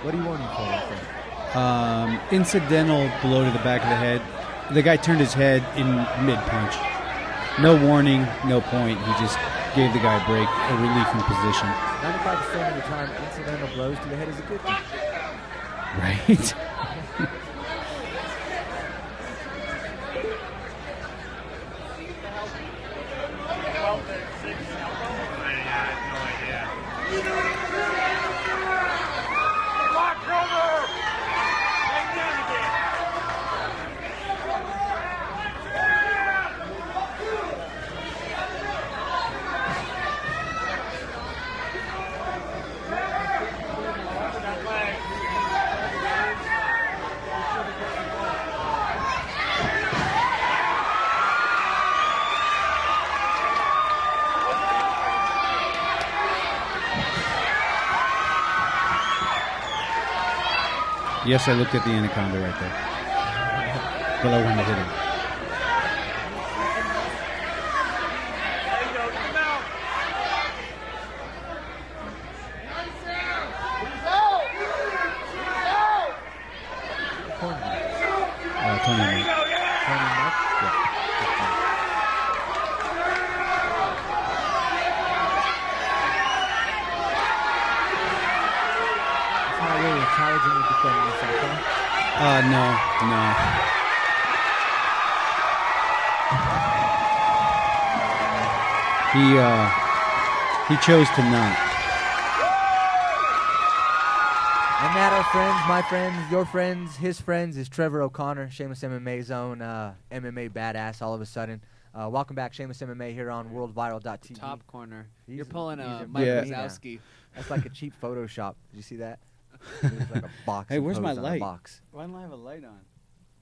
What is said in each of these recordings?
What are you warning for? Incidental blow to the back of the head. The guy turned his head in mid-punch. No warning, no point. He just gave the guy a break, a relief in position. 95% of the time, incidental blows to the head is a good thing. Right? Yes, I looked at the anaconda right there. But I wanted to hit him. Tony Mack. Intelligently defending yourself, huh? No. He chose to not. And that, our friends, my friends, your friends, his friends, is Trevor O'Connor, Shameless MMA's own MMA badass all of a sudden. Welcome back, Shameless MMA, here on worldviral.tv. Top corner. You're pulling a Mike Mike Wazowski. That's like a cheap Photoshop. Did you see that? There's like a box. Hey, where's my on a light? box. Why don't I have a light on?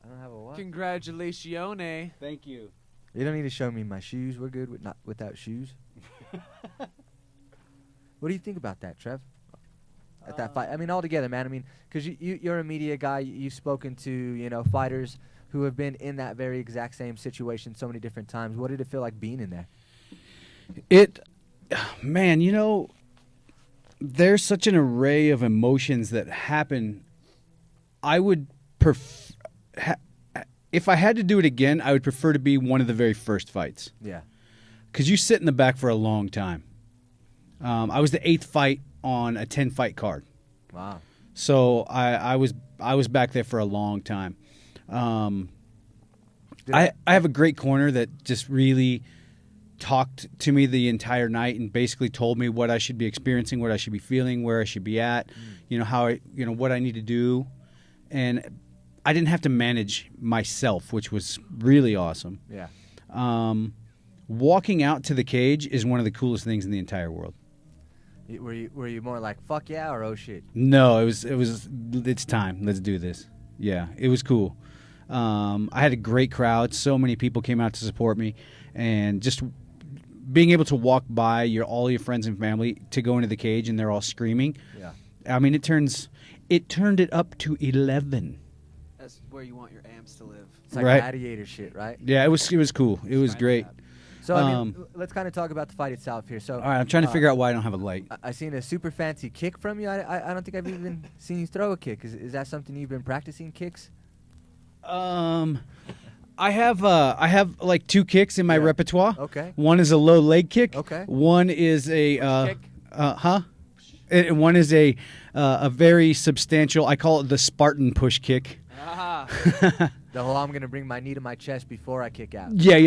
I don't have a what? Congratulations. Thank you. You don't need to show me my shoes. We're good without shoes. What do you think about that, Trev? At that fight, I mean, altogether, man. I mean, because you're a media guy. You've spoken to fighters who have been in that very exact same situation so many different times. What did it feel like being in there? Man, there's such an array of emotions that happen. I would if I had to do it again, I would prefer to be one of the very first fights. Yeah. Because you sit in the back for a long time. I was the 8th fight on a 10-fight card. Wow. So I was back there for a long time. I have a great corner that just really talked to me the entire night and basically told me what I should be experiencing, what I should be feeling, where I should be at, what I need to do. And I didn't have to manage myself, which was really awesome. Yeah. Walking out to the cage is one of the coolest things in the entire world. Were you more like fuck yeah or oh shit? No, it's time. Let's do this. Yeah, it was cool. I had a great crowd. So many people came out to support me, and just being able to walk by all your friends and family to go into the cage and they're all screaming. Yeah. I mean, it turned it up to 11. That's where you want your amps to live. It's like right. gladiator shit, right? Yeah, it was cool. It was great. So I mean, let's kind of talk about the fight itself here. So all right, I'm trying to figure out why I don't have a light. I seen a super fancy kick from you. I don't think I've even seen you throw a kick. Is that something you've been practicing, kicks? I have like 2 kicks in my repertoire. Okay. One is a low leg kick. Okay. One is a kick? And one is a very substantial. I call it the Spartan push kick. Ah. The whole I'm going to bring my knee to my chest before I kick out. Yeah.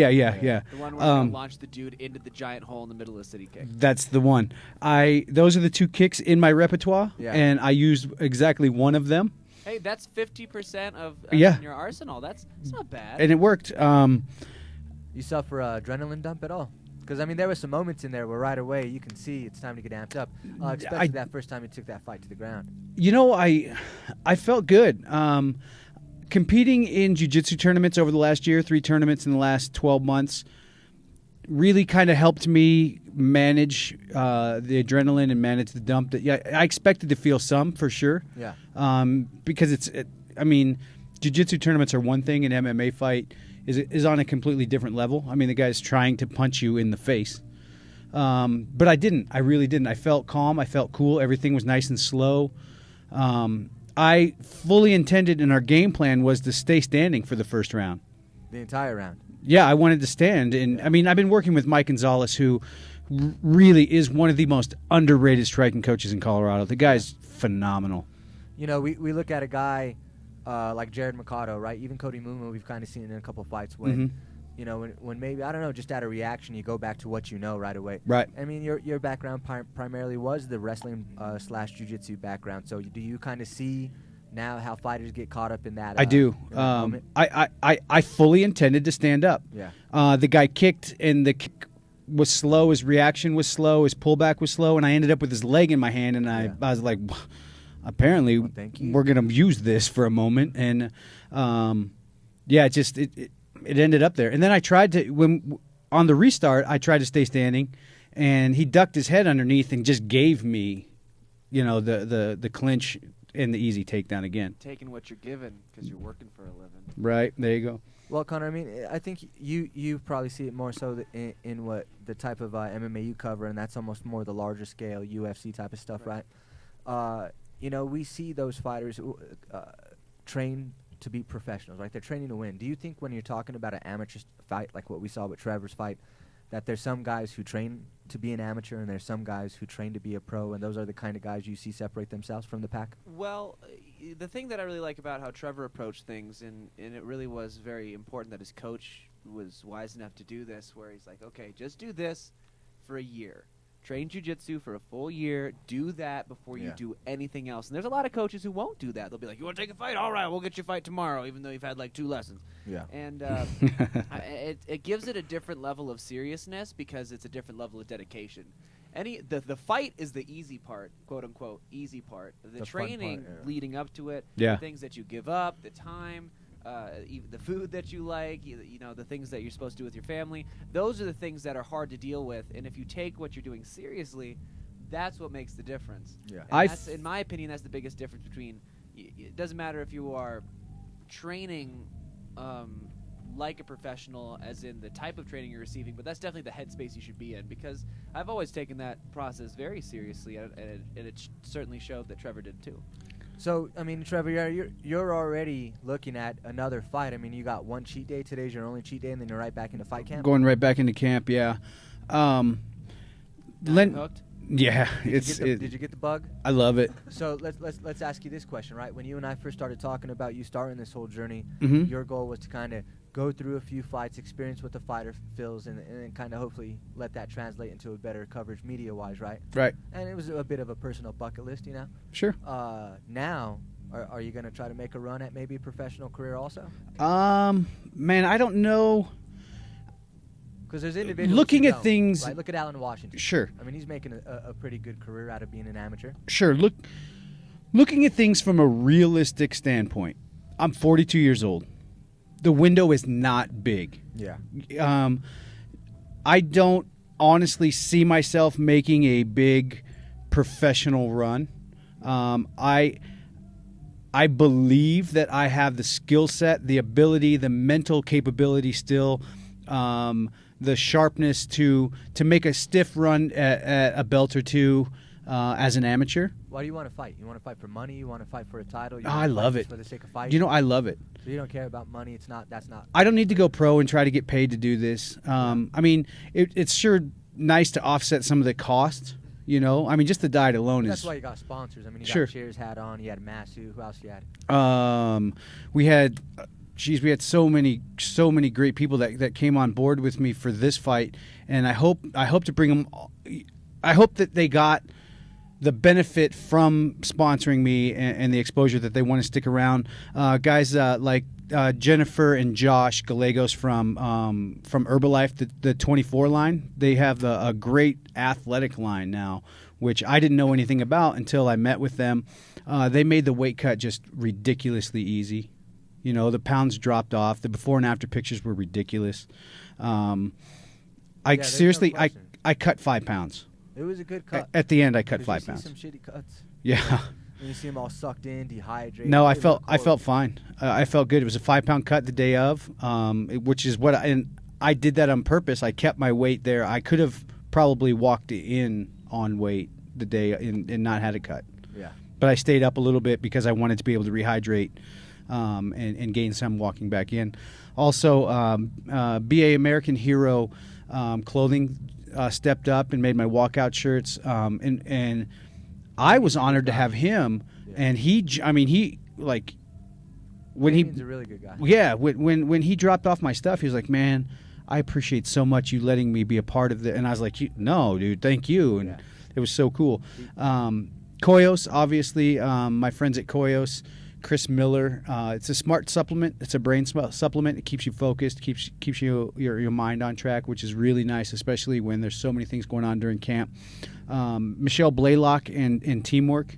The one where you launch the dude into the giant hole in the middle of the city kick. That's the one. Those are the 2 kicks in my repertoire, and I used exactly one of them. Hey, that's 50% of in your arsenal. That's not bad. And it worked. You suffer adrenaline dump at all? Because, I mean, there were some moments in there where right away you can see it's time to get amped up, especially that first time you took that fight to the ground. I felt good. Competing in jiu-jitsu tournaments over the last year, 3 tournaments in the last 12 months, really kind of helped me manage the adrenaline and manage the dump. I expected to feel some for sure. Yeah. Because jiu-jitsu tournaments are one thing, an MMA fight is on a completely different level. I mean, the guy's trying to punch you in the face. But I didn't. I really didn't. I felt calm. I felt cool. Everything was nice and slow. I fully intended, and our game plan was to stay standing for the first round. The entire round. Yeah, I wanted to stand. And, I mean, I've been working with Mike Gonzalez, who really is one of the most underrated striking coaches in Colorado. The guy's phenomenal. You know, we look at a guy like Jared Mercado, right? Even Cody Mumu, we've kind of seen in a couple fights when, you know, when maybe, I don't know, just out of reaction, you go back to what you know right away. Right. I mean, your background primarily was the wrestling / jiu-jitsu background. So do you kind of see now how fighters get caught up in that? I do. I fully intended to stand up. Yeah. The guy kicked, and the kick was slow. His reaction was slow. His pullback was slow, and I ended up with his leg in my hand, and I was like, apparently we're going to use this for a moment. And, it ended up there. And then I tried to, on the restart, I tried to stay standing, and he ducked his head underneath and just gave me, you know, the clinch and the easy takedown again. Taking what you're given because you're working for a living. Right. There you go. Well, Connor, I mean, I think you probably see it more so in what the type of MMA you cover, and that's almost more the larger scale UFC type of stuff, right? You know, we see those fighters who train to be professionals, right? They're training to win. Do you think when you're talking about an amateur fight, like what we saw with Trevor's fight, that there's some guys who train to be an amateur and there's some guys who train to be a pro, and those are the kind of guys you see separate themselves from the pack? Well, the thing that I really like about how Trevor approached things, and it really was very important that his coach was wise enough to do this, where he's like, okay, just do this for a year. Train jiu-jitsu for a full year. Do that before you do anything else. And there's a lot of coaches who won't do that. They'll be like, you want to take a fight? All right, we'll get you a fight tomorrow, even though you've had like 2 lessons. Yeah. And it gives it a different level of seriousness because it's a different level of dedication. The fight is the easy part, quote unquote, easy part. The training leading up to it, the things that you give up, the time, even the food that you like, you know, the things that you're supposed to do with your family. Those are the things that are hard to deal with. And if you take what you're doing seriously, that's what makes the difference. Yeah. And in my opinion, that's the biggest difference between. It doesn't matter if you are training like a professional, as in the type of training you're receiving, but that's definitely the headspace you should be in, because I've always taken that process very seriously, and it certainly showed that Trevor did too. So, I mean, Trevor, you're already looking at another fight. I mean, you got one cheat day. Today's your only cheat day, and then you're right back into fight camp? Going right back into camp, yeah. Hooked? Yeah. Did you get the bug? I love it. So let's ask you this question, right? When you and I first started talking about you starting this whole journey, your goal was to kind of go through a few fights, experience what the fighter feels, and then kind of hopefully let that translate into a better coverage media-wise, right? Right. And it was a bit of a personal bucket list, you know? Sure. Now, are you going to try to make a run at maybe a professional career also? Man, I don't know. Because there's individuals looking who at don't, things. right? Look at Allen Washington. Sure. I mean, he's making a pretty good career out of being an amateur. Sure. Looking at things from a realistic standpoint, I'm 42 years old. The window is not big. Yeah. I don't honestly see myself making a big professional run. I believe that I have the skill set, the ability, the mental capability still, the sharpness to make a stiff run at a belt or two as an amateur. Why do you want to fight? You want to fight for money? You want to fight for a title? I love it. For the sake of fighting? You know, I love it. So you don't care about money? That's not. I don't need to go pro and try to get paid to do this. I mean, it's sure nice to offset some of the costs. You know, I mean, just the diet alone That's why you got sponsors. I mean, you Sure. got Cheers hat on. You had Masu. Who else you had? We had, we had so many great people that came on board with me for this fight, and I hope to bring them. I hope that they got the benefit from sponsoring me and the exposure that they want to stick around. Guys like Jennifer and Josh Gallegos from Herbalife, the 24 line. They have a great athletic line now, which I didn't know anything about until I met with them. They made the weight cut just ridiculously easy. You know, the pounds dropped off. The before and after pictures were ridiculous. Seriously, no I cut 5 pounds. It was a good cut. At the end, I cut Did 5 you pounds. see some shitty cuts? Yeah. When you see them all sucked in, dehydrated. No, I They felt look horrible. fine. I felt good. It was a 5-pound cut the day of, which is what I did that on purpose. I kept my weight there. I could have probably walked in on weight the day and not had it cut. Yeah. but I stayed up a little bit because I wanted to be able to rehydrate and gain some walking back in. Also, BA American Hero clothing stepped up and made my walkout shirts, and I was honored to have him. Yeah. And he like when he's a really good guy. Yeah, when he dropped off my stuff, he was like, "Man, I appreciate so much you letting me be a part of it." And I was like, "No, dude, thank you." And it was so cool. Koyos, obviously, my friends at Koyos, Chris Miller. It's a smart supplement. It's a brain supplement. It keeps you focused, keeps your mind on track, which is really nice, especially when there's so many things going on during camp. Michelle Blaylock and Teamwork.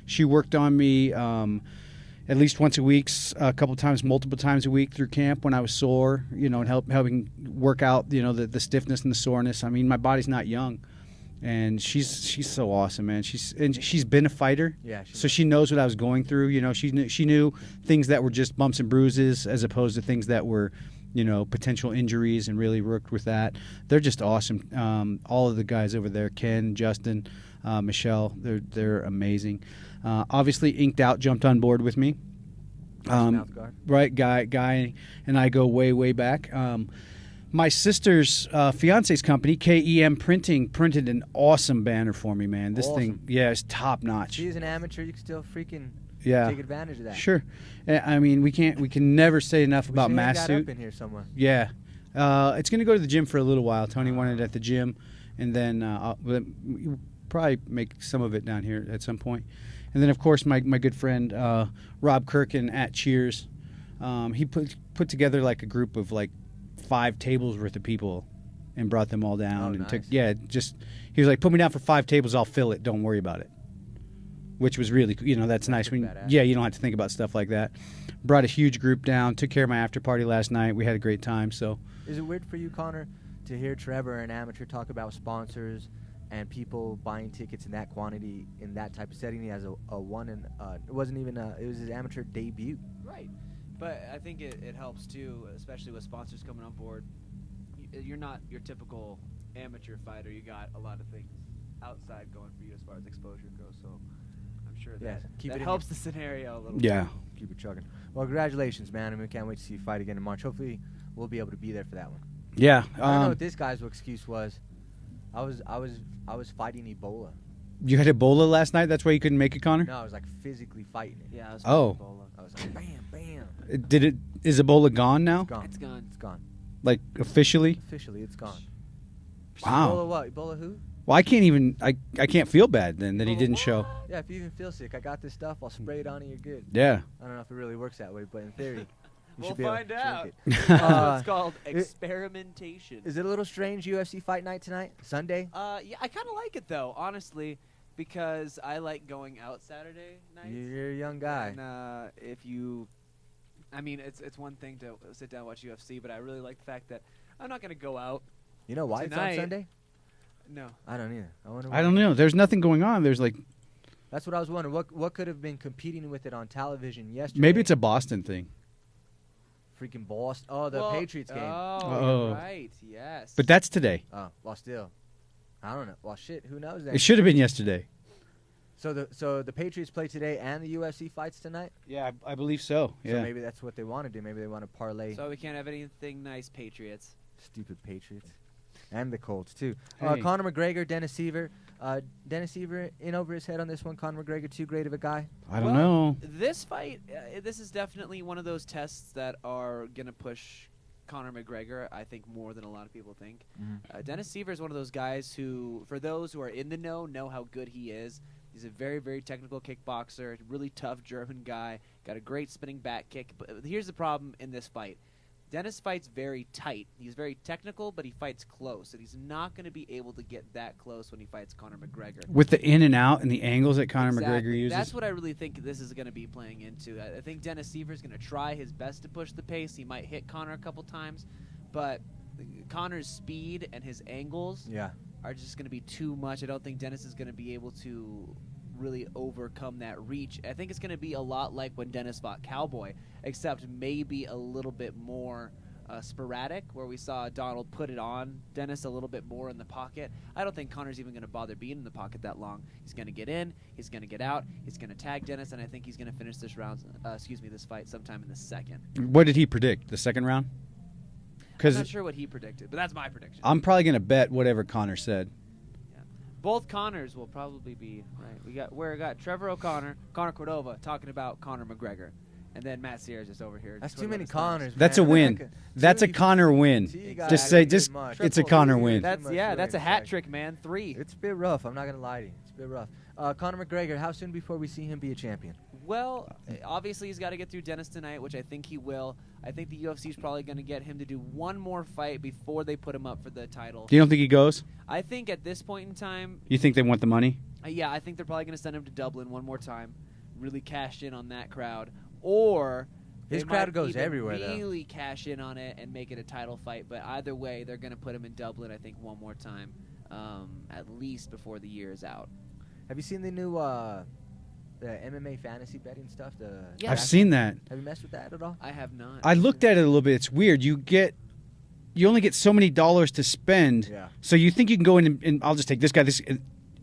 She worked on me at least once a week, a couple times, multiple times a week through camp when I was sore, and helping work out, the stiffness and the soreness. I mean, my body's not young, and she's so awesome, man. She's been a fighter, so she knows what I was going through. She knew things that were just bumps and bruises as opposed to things that were, potential injuries, and really worked with that. They're just awesome. All of the guys over there, Ken, Justin, Michelle, they're amazing. Obviously, Inked Out jumped on board with me. Right, Guy and I go way back. My sister's fiance's company, KEM Printing, printed an awesome banner for me, man. This thing, is top notch. She's an amateur. You can still freaking take advantage of that. Sure. I mean, we can never say enough about Mass Suit. Up in here somewhere. Yeah. It's going to go to the gym for a little while. Tony wanted it at the gym, and then we'll probably make some of it down here at some point. And then, of course, my good friend Rob Kirkin at Cheers, he put together like a group of like 5 tables worth of people and brought them all down. And nice. He was like, put me down for 5 tables, I'll fill it, don't worry about it. Which was really, that's nice. You don't have to think about stuff like that. Brought a huge group down, took care of my after party last night. We had a great time. So, is it weird for you, Connor, to hear Trevor, an amateur, talk about sponsors and people buying tickets in that quantity in that type of setting? He has a one, and it wasn't even it was his amateur debut. Right, but I think it helps too, especially with sponsors coming on board. You're not your typical amateur fighter. You got a lot of things outside going for you as far as exposure goes. So I'm sure that helps the scenario a little bit. Yeah, keep it chugging. Well, congratulations, man. I mean, we can't wait to see you fight again in March. Hopefully, we'll be able to be there for that one. Yeah. I don't know what this guy's excuse was. I was fighting Ebola. You had Ebola last night? That's why you couldn't make it, Connor? No, I was like physically fighting it. Yeah, I was fighting Ebola. I was like, bam. Is Ebola gone now? It's gone. It's gone. Like officially? Officially, it's gone. Wow. Ebola what? Ebola who? Well, I can't even. I can't feel bad then that he didn't show. Yeah, if you even feel sick, I got this stuff. I'll spray it on you. You're good. Yeah. I don't know if it really works that way, but in theory. We'll find out. That's what it's called, experimentation. Is it a little strange UFC fight night tonight? Sunday? Yeah, I kind of like it, though, honestly, because I like going out Saturday nights. You're a young guy. And it's one thing to sit down and watch UFC, but I really like the fact that I'm not going to go out. You know why tonight. It's on Sunday? No. I don't either. I don't know. There's nothing going on. There's like... That's what I was wondering. What could have been competing with it on television yesterday? Maybe it's a Boston thing. Freaking Boston. Oh, the Patriots game. Oh, right. Yes. But that's today. Oh, well, still. I don't know. Well, shit. Who knows that? It should have been yesterday. So the Patriots play today and the UFC fights tonight? Yeah, I believe so. Yeah. So maybe that's what they want to do. Maybe they want to parlay. So we can't have anything nice, Patriots. Stupid Patriots. And the Colts, too. Hey. Conor McGregor, Dennis Seaver. Dennis Seaver in over his head on this one. Conor McGregor, too great of a guy? I don't know. This fight, this is definitely one of those tests that are going to push Conor McGregor, I think, more than a lot of people think. Mm-hmm. Dennis Seaver is one of those guys who, for those who are in the know how good he is. He's a very, very technical kickboxer, really tough German guy, got a great spinning back kick. But here's the problem in this fight. Dennis fights very tight. He's very technical, but he fights close, and he's not going to be able to get that close when he fights Conor McGregor. With the in and out and the angles that Conor McGregor uses? That's what I really think this is going to be playing into. I think Dennis Seaver is going to try his best to push the pace. He might hit Conor a couple times, but Conor's speed and his angles are just going to be too much. I don't think Dennis is going to be able to really overcome that reach. I think it's going to be a lot like when Dennis fought Cowboy, except maybe a little bit more sporadic, where we saw Donald put it on Dennis a little bit more in the pocket. I don't think Conor's even going to bother being in the pocket that long. He's going to get in, he's going to get out, he's going to tag Dennis, and I think he's going to finish this this fight sometime in the second. What did he predict? The second round? I'm not sure what he predicted, but that's my prediction. I'm probably going to bet whatever Conor said. Yeah. Both Conors will probably be right. We got Trevor O'Connor, Conor Cordova talking about Conor McGregor. And then Matt Sierra's just over here. That's too many Conors. That's a win. That's a Conor win. Just say, it's a Conor win. That's a hat trick, man. 3. It's a bit rough. I'm not gonna lie to you. It's a bit rough. Conor McGregor, how soon before we see him be a champion? Well, obviously he's got to get through Dennis tonight, which I think he will. I think the UFC is probably going to get him to do one more fight before they put him up for the title. You don't think he goes? I think at this point in time. You think they want the money? Yeah, I think they're probably going to send him to Dublin one more time, really cash in on that crowd. Or his crowd goes everywhere, really cash in on it and make it a title fight. But either way, they're going to put him in Dublin, I think, one more time, at least before the year is out. Have you seen the new the MMA fantasy betting stuff? I've seen that. Have you messed with that at all? I have not. I looked at it a little bit. It's weird. You only get so many dollars to spend. Yeah. So you think you can go in and I'll just take this guy.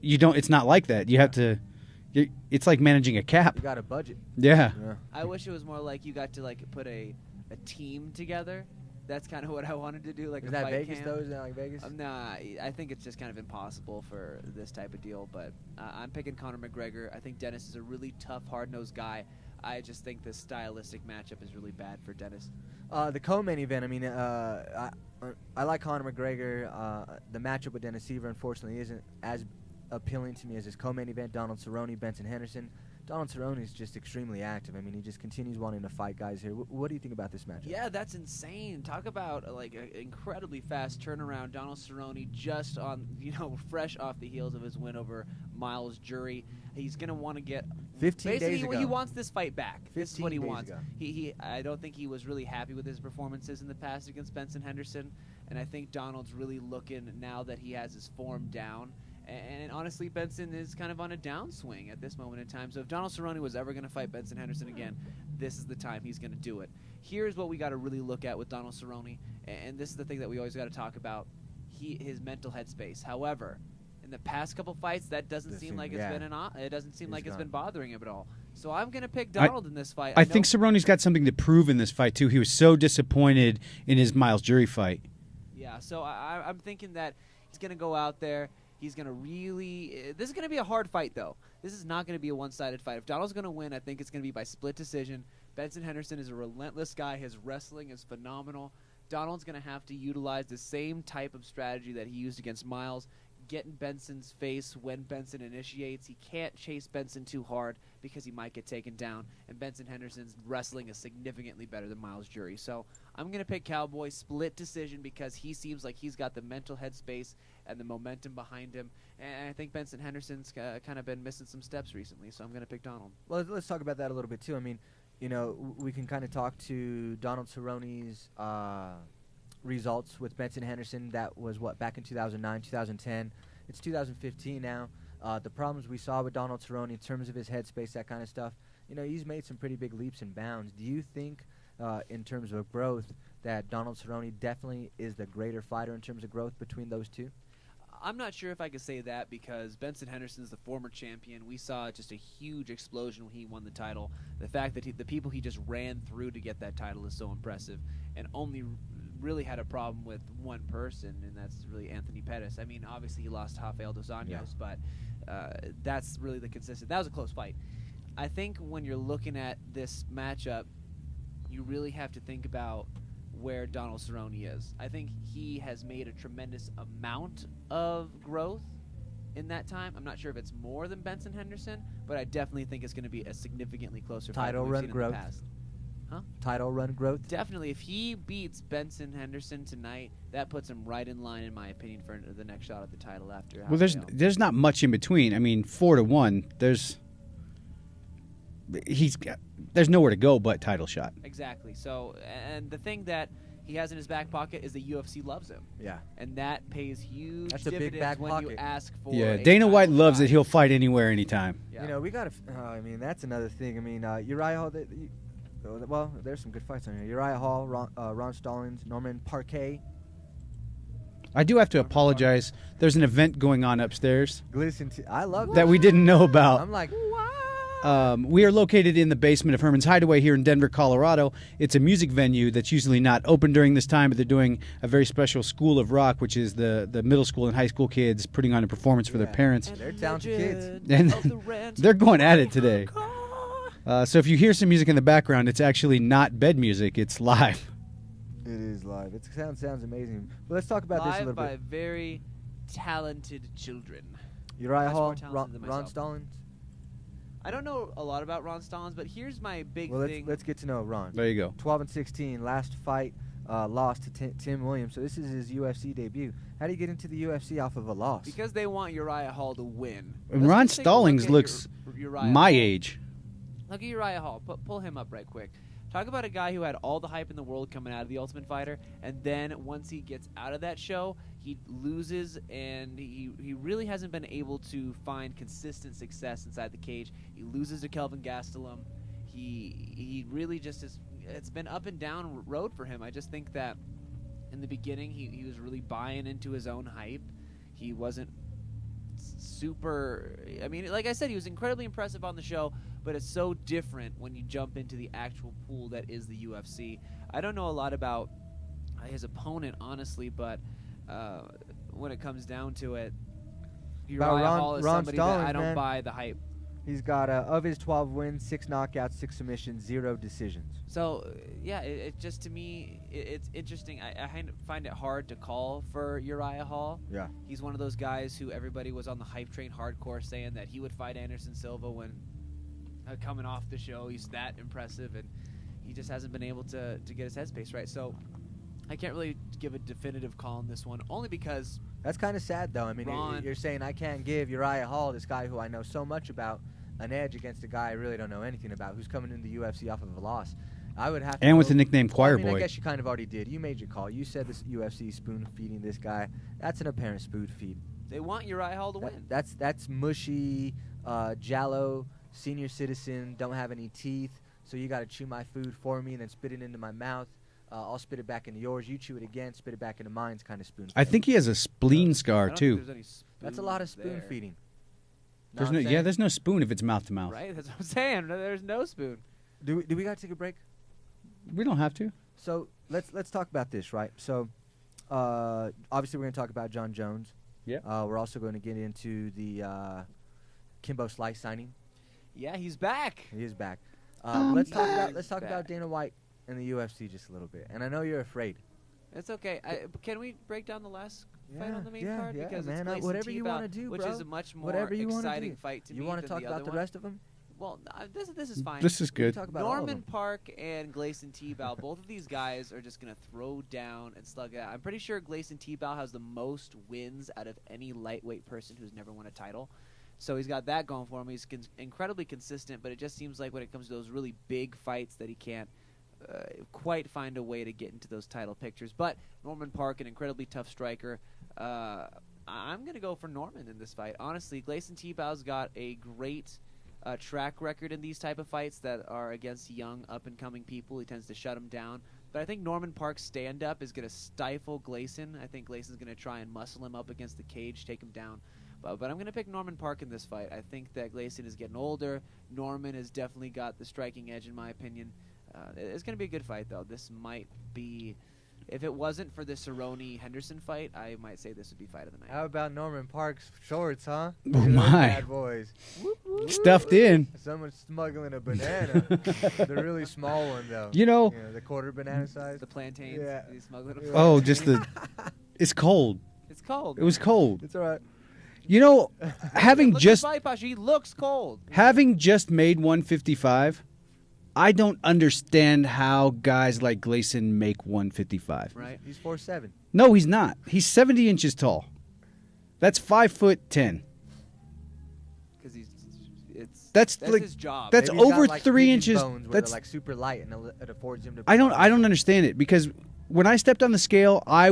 You don't. It's not like that. You have to. It's like managing a cap. You got a budget. Yeah. I wish it was more like you got to put a team together. That's kind of what I wanted to do. Is that Vegas though? Is that like Vegas? Nah, I think it's just kind of impossible for this type of deal. But I'm picking Conor McGregor. I think Dennis is a really tough, hard-nosed guy. I just think the stylistic matchup is really bad for Dennis. The co-main event, I mean, I like Conor McGregor. The matchup with Dennis Siver, unfortunately, isn't as appealing to me as his co-main event. Donald Cerrone, Benson Henderson. Donald Cerrone is just extremely active. I mean, he just continues wanting to fight guys here. What do you think about this matchup? Yeah, that's insane. Talk about an incredibly fast turnaround. Donald Cerrone just on, fresh off the heels of his win over Miles Jury. He's going to want to get 15 days ago. He wants this fight back. This is what he wants. Ago. I don't think he was really happy with his performances in the past against Benson Henderson, and I think Donald's really looking now that he has his form down. And honestly, Benson is kind of on a downswing at this moment in time. So if Donald Cerrone was ever going to fight Benson Henderson again, this is the time he's going to do it. Here's what we got to really look at with Donald Cerrone, and this is the thing that we always got to talk about, his mental headspace. However, in the past couple fights, that doesn't seem like it's been bothering him at all. So I'm going to pick Donald in this fight. I think Cerrone's got something to prove in this fight too. He was so disappointed in his Miles Jury fight. Yeah, so I'm thinking that he's going to go out there. He's going to really – this is going to be a hard fight, though. This is not going to be a one-sided fight. If Donald's going to win, I think it's going to be by split decision. Benson Henderson is a relentless guy. His wrestling is phenomenal. Donald's going to have to utilize the same type of strategy that he used against Miles, get in Benson's face when Benson initiates. He can't chase Benson too hard because he might get taken down, and Benson Henderson's wrestling is significantly better than Miles Jury. So I'm going to pick Cowboy split decision because he seems like he's got the mental headspace and the momentum behind him, and I think Benson Henderson's kind of been missing some steps recently, so I'm going to pick Donald. Well, let's talk about that a little bit, too. I mean, we can kind of talk to Donald Cerrone's results with Benson Henderson. That was, back in 2009, 2010. It's 2015 now. The problems we saw with Donald Cerrone in terms of his headspace, that kind of stuff, he's made some pretty big leaps and bounds. Do you think, in terms of growth, that Donald Cerrone definitely is the greater fighter in terms of growth between those two? I'm not sure if I could say that because Benson Henderson is the former champion. We saw just a huge explosion when he won the title. The fact that the people he just ran through to get that title is so impressive, and only really had a problem with one person, and that's really Anthony Pettis. I mean, obviously he lost Rafael dos Anjos, but that's really the consistent. That was a close fight. I think when you're looking at this matchup, you really have to think about where Donald Cerrone is. I think he has made a tremendous amount of growth in that time. I'm not sure if it's more than Benson Henderson, but I definitely think it's going to be a significantly closer fight than we've seen in the past. Huh? Title run growth? Definitely. If he beats Benson Henderson tonight, that puts him right in line, in my opinion, for the next shot at the title after. Well, there's not much in between. I mean, 4-1. There's nowhere to go but title shot. Exactly. So, and the thing that he has in his back pocket is the UFC loves him. Yeah. And that pays huge That's a dividends big back when pocket. you ask for. Yeah, a Dana White title loves shot. it. He'll fight anywhere, anytime. Yeah. We got to. I mean, that's another thing. I mean, Uriah Hall. Well, there's some good fights on here. Uriah Hall, Ron Stallings, Norman Parquet. I do have to apologize. There's an event going on upstairs I love that we didn't know about. I'm like, We are located in the basement of Herman's Hideaway here in Denver, Colorado. It's a music venue that's usually not open during this time, but they're doing a very special School of Rock, which is the middle school and high school kids putting on a performance for their parents. they're talented kids. And they're going at it today. So if you hear some music in the background, it's actually not bed music. It's live. It is live. It sounds amazing. But let's talk about this a Live little by bit. very talented children. Uriah much Hall, more talented than Ron myself. Stallings. I don't know a lot about Ron Stallings, but here's my big Well, thing. let's get to know Ron. There you go. 12-16, last fight lost to Tim Williams. So this is his UFC debut. How do you get into the UFC off of a loss? Because they want Uriah Hall to win. And Let's Ron just take a look Stallings at looks Uriah my Hall. age. Look at Uriah Hall. Pull him up right quick. Talk about a guy who had all the hype in the world coming out of The Ultimate Fighter, and then once he gets out of that show, he loses, and he really hasn't been able to find consistent success inside the cage. He loses to Kelvin Gastelum. He really just is. It's been up and down road for him. I just think that in the beginning he was really buying into his own hype. He wasn't super. I mean, like I said, he was incredibly impressive on the show, but it's so different when you jump into the actual pool that is the UFC. I don't know a lot about his opponent, honestly, but when it comes down to it, Uriah Hall is Ron somebody Stallings, that I don't man. buy the hype. He's got, of his 12 wins, 6 knockouts, 6 submissions, 0 decisions. So, yeah, it just, to me, it's interesting. I find it hard to call for Uriah Hall. Yeah. He's one of those guys who everybody was on the hype train hardcore saying that he would fight Anderson Silva when coming off the show. He's that impressive, and he just hasn't been able to get his headspace right. So I can't really give a definitive call on this one, only because That's kind of sad, though. I mean, Ron- you're saying I can't give Uriah Hall, this guy who I know so much about, an edge against a guy I really don't know anything about, who's coming into the UFC off of a loss. I would have to And with go- the nickname Choir I mean, I Boy. guess you kind of already did. You made your call. You said this UFC spoon-feeding this guy. That's an apparent spoon-feed. they want Uriah Hall to win. That's mushy, Jallo, senior citizen, don't have any teeth, so you got to chew my food for me and then spit it into my mouth. I'll spit it back into yours. You chew it again, spit it back into mine's kind of spoon. I think he has a spleen scar I don't think too. there's any That's a lot of spoons there. spoon-feeding. There's no, yeah, there's no spoon if it's mouth to mouth. Right? That's what I'm saying. There's no spoon. Do we got to take a break? We don't have to. So let's talk about this, right? So obviously we're going to talk about John Jones. Yeah. We're also going to get into the Kimbo Slice signing. Yeah, he's back. He is back. Let's talk back. about Dana White and the UFC just a little bit. And I know you're afraid. It's okay. Can we break down the last fight on the main yeah, card? yeah, Because man. it's Gleison Whatever you Tebow, want to do, which bro. is a much more Whatever you wanna exciting do. fight to You me want to than talk the about other the one. rest of them? Well, this is fine. This is good. Talk about all of Norman them. Park and Gleison Tebow, both of these guys are just going to throw down and slug it out. I'm pretty sure Gleison Tebow has the most wins out of any lightweight person who's never won a title. So he's got that going for him. He's incredibly consistent, but it just seems like when it comes to those really big fights that he can't quite find a way to get into those title pictures. But Norman Park, an incredibly tough striker. I'm going to go for Norman in this fight. Honestly, Gleison Tebow's got a great track record in these type of fights that are against young, up-and-coming people. He tends to shut them down. But I think Norman Park's stand-up is going to stifle Gleison. I think Gleison's going to try and muscle him up against the cage, take him down. But I'm going to pick Norman Park in this fight. I think that Gleison is getting older. Norman has definitely got the striking edge, in my opinion. It's going to be a good fight, though. This might be... If it wasn't for the Cerrone-Henderson fight, I might say this would be fight of the night. How about Norman Park's shorts, huh? Oh, Look at those my. bad boys. Stuffed in. Someone's smuggling a banana. The really small one, though. You know. The quarter banana size. The plantains. Yeah. He's smuggling them. Oh, just the. It's cold. It's cold. It was cold. It's all right. You know, having Look just at Fight Pasha. He looks cold. having just made 155, I don't understand how guys like Gleison make 155. Right. He's 4'7". No, he's not. He's 70 inches tall. That's 5'10". Because That's that's like his job. that's Maybe he's over got, like, 3 pigeon inches. bones where That's they're, like, super light, and it affords him to. I don't understand it because when I stepped on the scale, I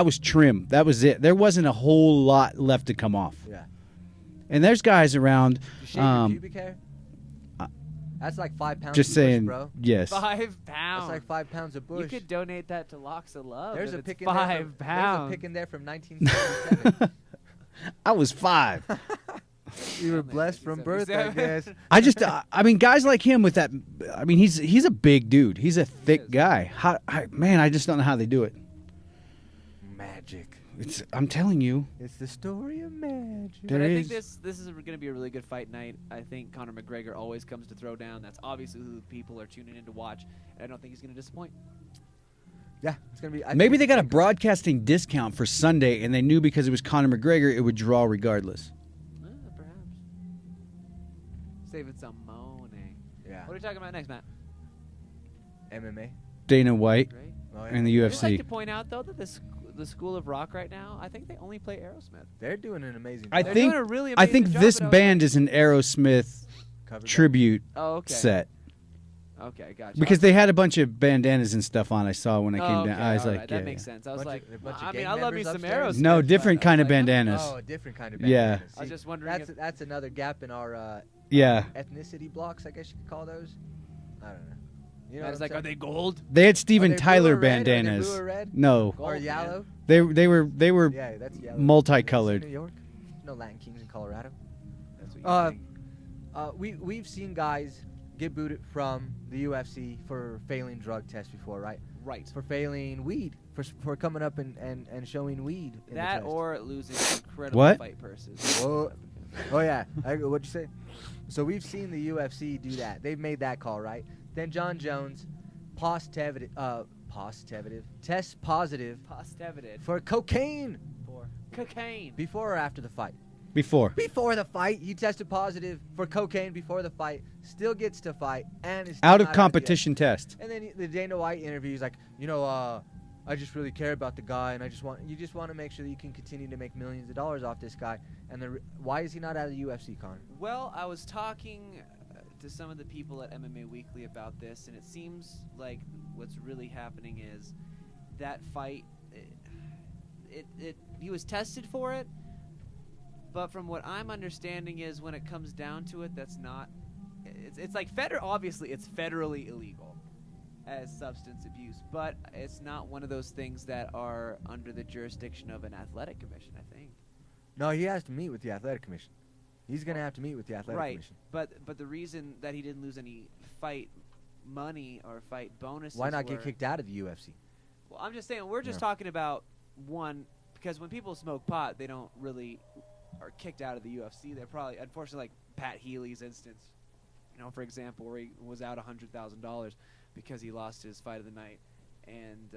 was trim. That was it. There wasn't a whole lot left to come off. Yeah. And there's guys around. You shave your pubic hair? That's like 5 pounds Just of saying, bush, bro. yes. 5 pounds. That's like 5 pounds of bush. You could donate that to Locks of Love. There's if a it's pick in 5 there pounds. There's a pick in there from 1977. I was 5. You were blessed from birth, I guess. I just, I mean, guys like him with that. I mean, he's a big dude. He's a thick guy. Man, I just don't know how they do it. Magic. I'm telling you. It's the story of magic. But I think this is going to be a really good fight night. I think Conor McGregor always comes to throw down. That's obviously who people are tuning in to watch. And I don't think he's going to disappoint. Yeah, it's going to be. Maybe they got a broadcasting discount for Sunday, and they knew because it was Conor McGregor, it would draw regardless. Perhaps. Saving some moaning. Yeah. What are we talking about next, Matt? MMA. Dana White Great. Oh, yeah. and the I'd just like UFC. to point out, though, that the School of Rock right now, I think they only play Aerosmith. They're doing an amazing I job. They're think doing a really I think amazing this job, but band is an Aerosmith Covered tribute Oh, okay. set Okay, gotcha. because they had a bunch of bandanas and stuff on. I saw when I came okay, down. I was all like, right, yeah, that makes sense. I was like, a bunch of I mean, gang I love me members some upstairs? Aerosmith. No, but different I kind was of like, bandanas. Oh, a different kind of Yeah. bandanas. I was See, just wondering That's another gap in our Yeah, ethnicity blocks, I guess you could call those. I don't know. You know I was what like, I'm are they gold? they had saying? Steven Are they blue Tyler or red? Are they bandanas. blue or red? No, Or Gold, yellow? they were Yeah, that's yellow. multicolored. New York? No Latin Kings in Colorado. That's what you think. We've seen guys get booted from the UFC for failing drug tests before, right? Right. For failing weed, for coming up and showing weed. In That the test. or losing incredible What? fight purses. Whoa. Oh yeah, what'd you say? So we've seen the UFC do that. They've made that call, right? Then John Jones, test positive Positive for cocaine for cocaine. before or after the fight. Before. Before the fight, he tested positive for cocaine before the fight. Still gets to fight and is still Out of not competition test. And then the Dana White interview, he's like, I just really care about the guy, and you just want to make sure that you can continue to make millions of dollars off this guy. And why is he not out of the UFC, Conor? Well, I was talking to some of the people at MMA Weekly about this, and it seems like what's really happening is that fight. He was tested for it, but from what I'm understanding is when it comes down to it, that's not. It's like obviously it's federally illegal as substance abuse, but it's not one of those things that are under the jurisdiction of an athletic commission, I think. No, he has to meet with the athletic commission. He's going to have to meet with the athletic commission. But the reason that he didn't lose any fight money or fight bonuses. Why not get kicked out of the UFC? Well, I'm just saying we're just talking about one because when people smoke pot, they don't really are kicked out of the UFC. They're probably unfortunately like Pat Healy's instance. For example, where he was out $100,000 because he lost his fight of the night and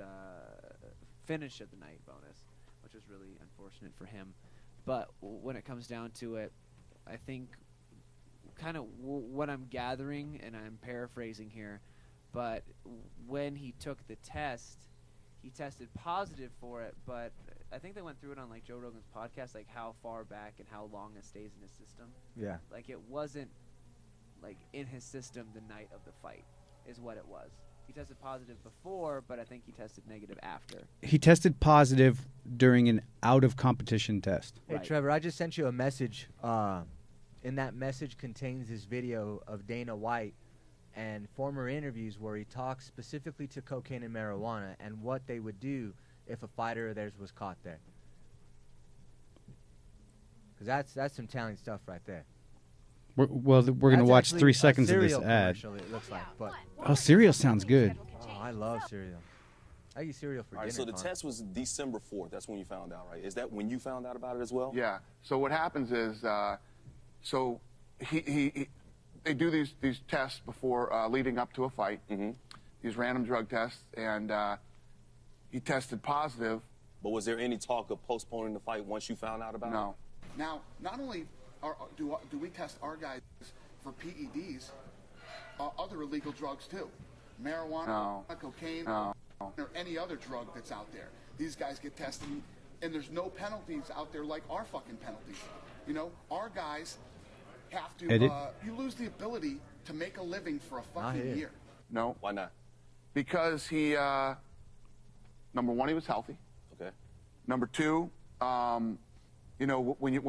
finish of the night bonus, which was really unfortunate for him. But when it comes down to it, I think kind of what I'm gathering, and I'm paraphrasing here, but when he took the test, he tested positive for it, but I think they went through it on like Joe Rogan's podcast, like how far back and how long it stays in his system. Yeah. Like it wasn't like in his system the night of the fight is what it was. He tested positive before, but I think he tested negative after. He tested positive during an out-of-competition test. Hey, Right. Trevor, I just sent you a message. And that message contains this video of Dana White and former interviews where he talks specifically to cocaine and marijuana and what they would do if a fighter of theirs was caught there. Because that's some talent stuff right there. We're going to That's watch actually 3 a seconds of this cereal ad. commercial, it looks like. But Oh, cereal sounds good. oh, I love cereal. I eat cereal for All right, dinner. so the Connor. test was December 4th. That's when you found out, right? Is that when you found out about it as well? Yeah. So what happens is, so they do these tests before leading up to a fight, these random drug tests, and he tested positive. But was there any talk of postponing the fight once you found out about it? No. Now, not only do we test our guys for PEDs, other illegal drugs too, marijuana, cocaine, or any other drug that's out there. These guys get tested, and there's no penalties out there like our fucking penalties. Our guys have to. You lose the ability to make a living for a fucking year. No. Why not? Because he, number one, he was healthy. Okay. Number two, You know, when the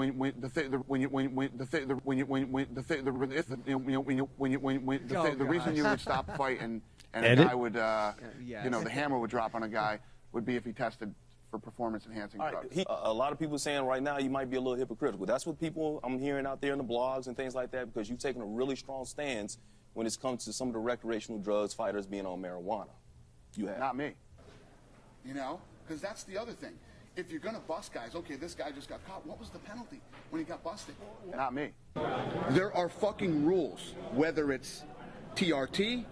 reason you would stop a fight and a guy would, you know, the hammer would drop on a guy would be if he tested for performance-enhancing drugs. A lot of people saying right now you might be a little hypocritical. That's what people I'm hearing out there in the blogs and things like that, because you've taken a really strong stance when it comes to some of the recreational drugs fighters being on marijuana. You have. Not me. You know, because that's the other thing. If you're going to bust guys, okay, this guy just got caught. What was the penalty when he got busted? Not me. There are fucking rules, whether it's TRT,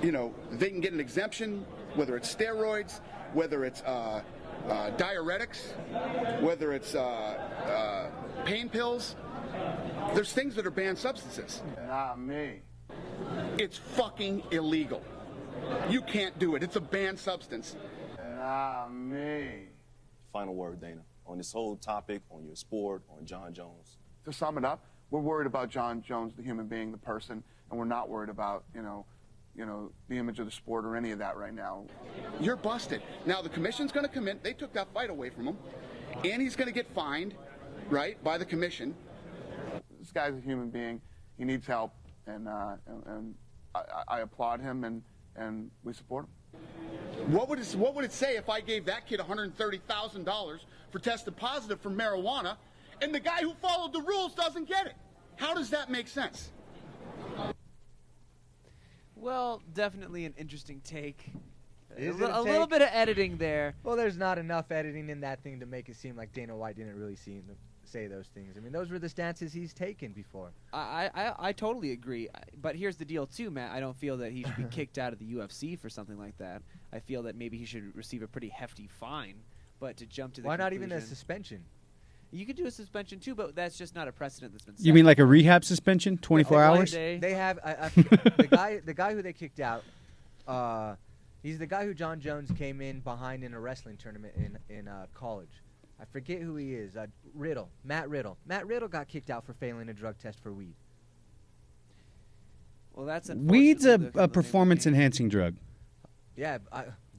you know, they can get an exemption, whether it's steroids, whether it's diuretics, whether it's pain pills. There's things that are banned substances. Not me. It's fucking illegal. You can't do it. It's a banned substance. Not me. Final word, Dana, on this whole topic, on your sport, on John Jones. To sum it up, we're worried about John Jones, the human being, the person, and we're not worried about, you know, the image of the sport or any of that right now. You're busted. Now the commission's going to come in. They took that fight away from him, and he's going to get fined, right, by the commission. This guy's a human being. He needs help, and I applaud him, and we support him. What would it say if I gave that kid $130,000 for testing positive for marijuana, and the guy who followed the rules doesn't get it? How does that make sense? Well, definitely an interesting take. Is a it a little take? bit of editing there. Well, there's not enough editing in that thing to make it seem like Dana White didn't really say those things. I mean, those were the stances he's taken before. I totally agree. But here's the deal, too, Matt. I don't feel that he should be kicked out of the UFC for something like that. I feel that maybe he should receive a pretty hefty fine. But to jump to the Why not even a conclusion- suspension? You could do a suspension, too, but that's just not a precedent that's been set. You mean like a rehab suspension, 24 One hours? day. They have the guy who they kicked out. He's the guy who John Jones came in behind in a wrestling tournament in college. I forget who he is. Matt Riddle. Matt Riddle got kicked out for failing a drug test for weed. Well, that's Weed's a unfortunately the performance-enhancing drug. Yeah,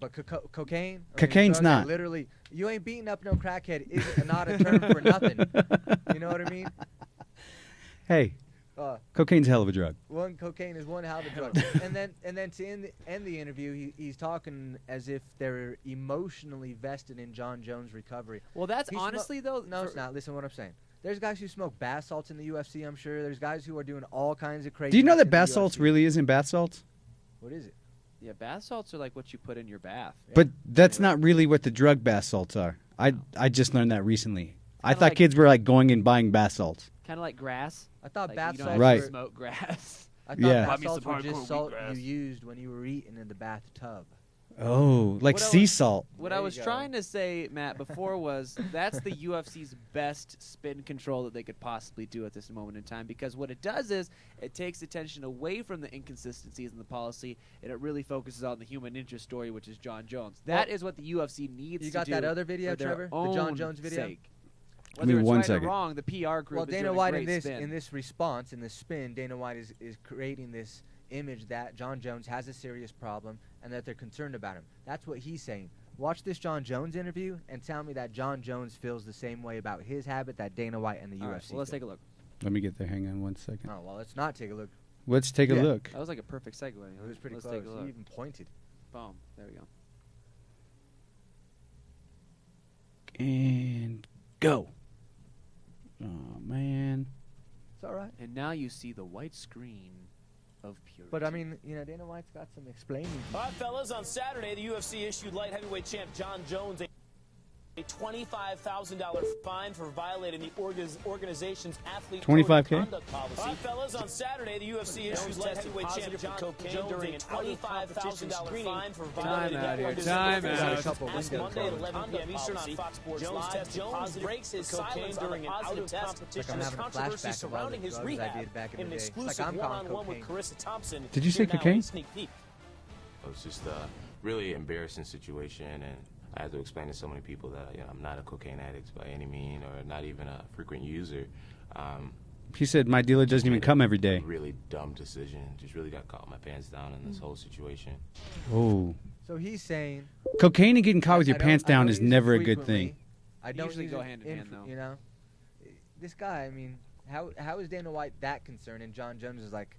but cocaine. Cocaine's drugs that not. Literally, you ain't beating up no crackhead. Is not a term for nothing. You know what I mean? Hey, cocaine's a hell of a drug. Cocaine is one hell of a drug. and then to end the interview, he's talking as if they're emotionally vested in John Jones' recovery. Well, that's honestly, though... No, it's not. Listen to what I'm saying. There's guys who smoke bath salts in the UFC, I'm sure. There's guys who are doing all kinds of crazy. Do you know that bath salts really isn't bath salts? What is it? Yeah, bath salts are like what you put in your bath. But that's not really what the drug bath salts are. I just learned that recently. I Kinda thought like- kids were like going and buying bath salts. Kind of like grass. I thought Like bath you don't salts actually Right. were... smoke grass. I thought Yeah. bath Buy me salts some were just hardcore salt wheatgrass. you used when you were eating in the bathtub. Oh, like What I sea was- salt. What There I you was go. trying to say, Matt, before was that's the UFC's best spin control that they could possibly do at this moment in time, because what it does is it takes attention away from the inconsistencies in the policy, and it really focuses on the human interest story, which is John Jones. That is what the UFC needs You to got do that other video, for their Trevor? The John own Jones video? sake. Give me Whether it's one right second. or wrong, the PR group Well, is Dana doing a White great spin. in this response, in this spin, Dana White is creating this image that John Jones has a serious problem and that they're concerned about him. That's what he's saying. Watch this John Jones interview and tell me that John Jones feels the same way about his habit that Dana White and the All UFC. right, well, let's feel. take a look. Let me get there. Hang on one second. Oh, well, let's not take a look. Let's take a Yeah. look. That was like a perfect segue. It was pretty Let's close. Take a He look. even pointed. Boom. There we go. And go. Oh, man. It's all right. And now you see the white screen of purity. But, I mean, Dana White's got some explaining. All right, fellas, on Saturday, the UFC issued light heavyweight champ John Jones a $25,000 fine for violating the organization's athlete code of 25K? conduct policy. All right, fellas, on Saturday, the UFC issued light heavyweight champ John Jones during a $25,000 fine for violating out the here. organization's Time out. athlete Couple last windows Monday at on 11 p.m. Eastern on Fox Sports Jones Live. tested positive breaks his silence during an out-of-competition It's like I'm having a controversy flashback of all the surrounding his drugs I rehab did back in in an the day. It's like exclusive I'm calling one-on-one with cocaine. Carissa Thompson. Did you say Here now, cocaine? a sneak peek. It was just a really embarrassing situation, and I had to explain to so many people that I'm not a cocaine addict by any means, or not even a frequent user. He said my dealer doesn't even made come a every day. Really dumb decision. Just really got caught my pants down in this whole situation. Oh. So he's saying... Cocaine and getting caught with your I don't- pants I don't down is use it never a good frequently. thing. I don't Usually use go it hand in hand, though. this guy, I mean, how is Dana White that concerned? And John Jones is like,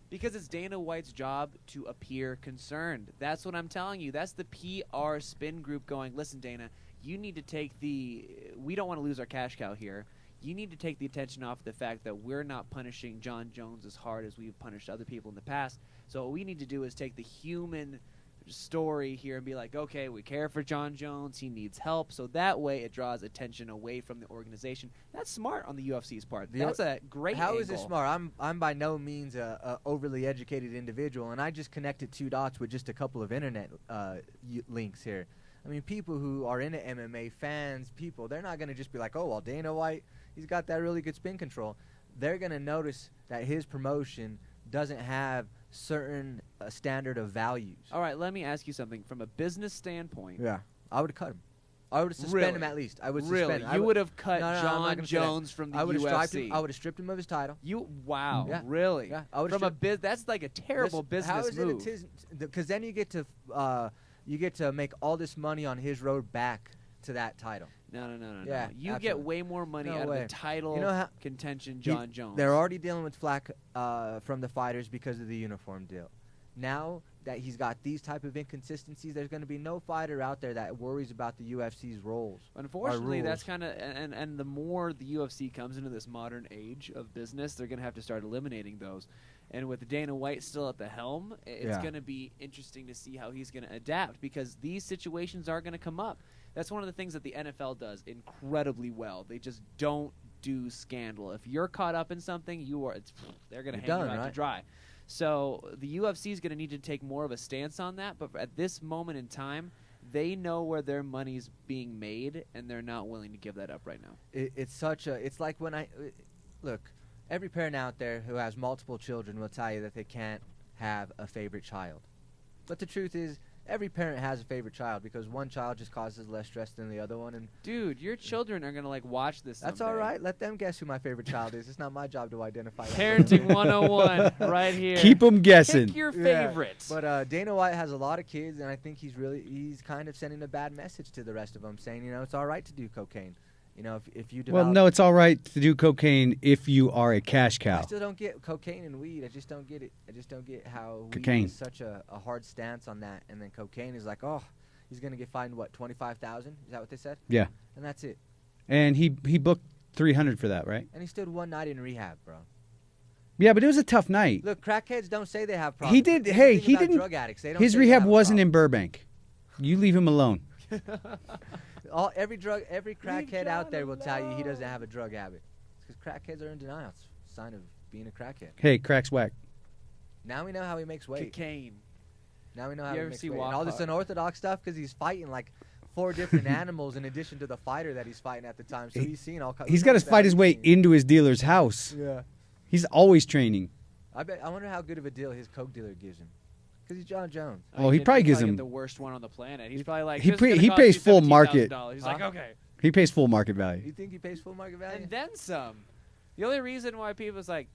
because it's Dana White's job to appear concerned. That's what I'm telling you. That's the PR spin group going, listen, Dana, you need to take we don't want to lose our cash cow here. You need to take the attention off the fact that we're not punishing John Jones as hard as we've punished other people in the past. So what we need to do is take the human story here and be like, okay, we care for John Jones. He needs help. So that way it draws attention away from the organization. That's smart on the UFC's part. That's a great How angle. is it smart? I'm by no means a overly educated individual, and I just connected 2 dots with just a couple of internet links here. I mean, people who are into MMA, fans, people, they're not going to just be like, oh, well, Dana White, he's got that really good spin control. They're going to notice that his promotion doesn't have certain standard of values. All right, let me ask you something. From a business standpoint. Yeah. I would have cut him. I would have suspended him at least. I would suspend him. You would have cut No, John Jones from the UFC. I would have stripped him of his title. Wow, Yeah. really? Yeah. I would From that's like a terrible business how is move. Because then you get to make all this money on his road back to that title. No. Yeah, You get way more money No out way. of the title contention, John Jones. They're already dealing with flack from the fighters because of the uniform deal. Now that he's got these type of inconsistencies, there's going to be no fighter out there that worries about the UFC's roles. Unfortunately, that's kind of and the more the UFC comes into this modern age of business, they're going to have to start eliminating those. And with Dana White still at the helm, it's going to be interesting to see how he's going to adapt, because these situations are going to come up. That's one of the things that the NFL does incredibly well. They just don't do scandal. If you're caught up in something, they're going to hang you out to dry. So the UFC is going to need to take more of a stance on that. But at this moment in time, they know where their money's being made, and they're not willing to give that up right now. It's like when look, every parent out there who has multiple children will tell you that they can't have a favorite child. But the truth is, every parent has a favorite child, because one child just causes less stress than the other one. And dude, your children are gonna watch this. That's someday. all right. Let them guess who my favorite child is. It's not my job to identify. Parenting 101 right here. Keep them guessing. Pick your favorites. But Dana White has a lot of kids, and I think he's kind of sending a bad message to the rest of them, saying, it's all right to do cocaine. If you develop. Well, no, it's all right to do cocaine if you are a cash cow. I still don't get cocaine and weed. I just don't get it. I just don't get how cocaine weed is such a hard stance on that, and then cocaine is like, oh, he's gonna get fined what, $25,000? Is that what they said? Yeah. And that's it. And he booked $300 for that, right? And he stood one night in rehab, bro. Yeah, but it was a tough night. Look, crackheads don't say they have problems. He did. Hey, he didn't. Drug addicts. They don't his say rehab they have wasn't in Burbank. You leave him alone. Every crackhead out there will tell you he doesn't have a drug habit. It's because crackheads are in denial. It's a sign of being a crackhead. Hey, crack's whack. Now we know how he makes weight. Cocaine. Now we know how he makes weight. And all this unorthodox stuff, because he's fighting like 4 different animals in addition to the fighter that he's fighting at the time. So he's seen all kinds. He's got to fight his way into his dealer's house. Yeah. He's always training. I wonder how good of a deal his coke dealer gives him. Because he's John Jones. Oh, he probably gives him the worst one on the planet. He's probably like, he pays full market. He's like, okay. He pays full market value. You think he pays full market value? And then some. The only reason why people's like,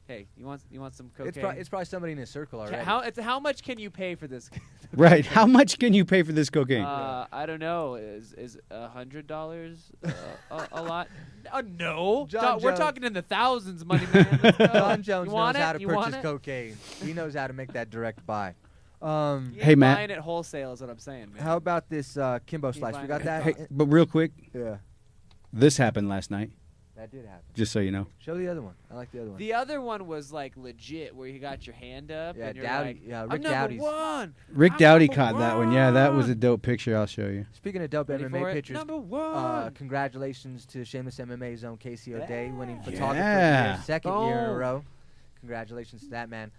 hey, you want some cocaine? It's probably somebody in his circle already. How much can you pay for this? Right. How much can you pay for this cocaine? I don't know. Is $100 a lot? No. We're talking in the thousands, money man. John Jones knows how to purchase cocaine. He knows how to make that direct buy. Hey, Matt. Buying it wholesale is what I'm saying, man. How about this Kimbo slice? We got that? Hey, but real quick. Yeah. This happened last night. That did happen. Just so you know. Show the other one. I like the other one. The other one was like legit, where you got your hand up. Yeah, and you're Dowdy. like, Yeah, Rick I'm Dowdy's. number one. Rick Dowdy caught that one. Yeah, that was a dope picture. I'll show you. Speaking of dope Ready MMA for it? pictures, Number one. Congratulations to Shameless MMA's own Casey O'Day, winning Yeah. photographer Yeah. for the second year in a Boom. row. Congratulations to that man.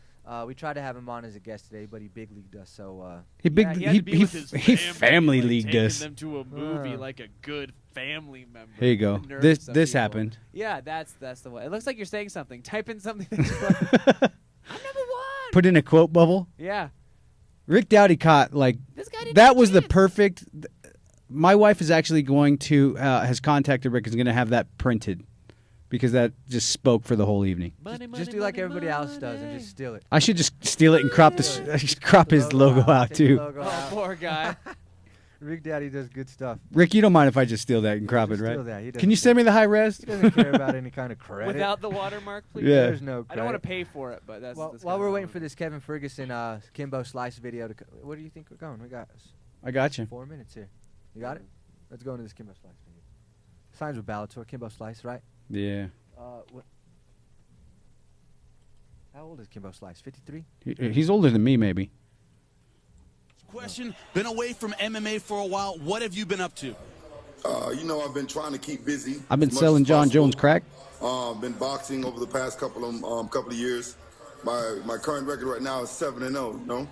We tried to have him on as a guest today, but he big leagued us. So He had to be with his family leagued taking us. them to a movie like a good family member. Here you go. Nerve This some this people. happened. Yeah, that's the one. It looks like you're saying something. Type in something. That you're like, I'm number one. Put in a quote bubble. Yeah. Rick Dowdy caught This guy didn't that have a was the chance. perfect. My wife is actually going to has contacted Rick. Is going to have that printed because that just spoke for the whole evening. Money, just do like everybody else does and just steal it. I should just steal it and crop crop his logo out Take too. the logo Oh, out. poor guy. Rick Daddy does good stuff. Rick, you don't mind if I just steal that and crop it, Just right? steal that. He Can you doesn't send me the high res? He doesn't care about any kind of credit. Without the watermark, please. Yeah. There's no credit. I don't want to pay for it, but that's. Well, that's while kinda we're how waiting it for this Kevin Ferguson Kimbo Slice video to where do you think we're going? We got I got you. 4 minutes here. You got it? Let's go into this Kimbo Slice video. Signs with Bellator, Kimbo Slice, right? Yeah. How old is Kimbo Slice? 53? He's older than me, maybe. Question, been away from MMA for a while. What have you been up to? I've been trying to keep busy. I've been selling John Jones crack. Been boxing over the past couple of years. My current record right now is 7-0.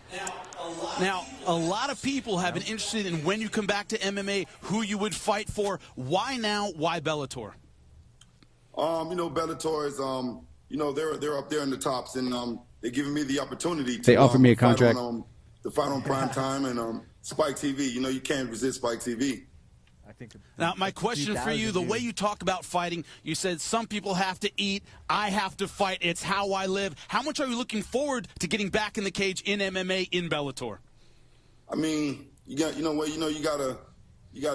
Now, a lot of people have been interested in when you come back to MMA, who you would fight for. Why now? Why Bellator? Bellator is they're up there in the tops, and they're giving me the opportunity to. They offered me a contract. To fight on prime time and Spike TV. You can't resist Spike TV. I think. Now, my question for you, the way you talk about fighting, you said some people have to eat, I have to fight, it's how I live. How much are you looking forward to getting back in the cage in MMA in Bellator? I mean, you gotta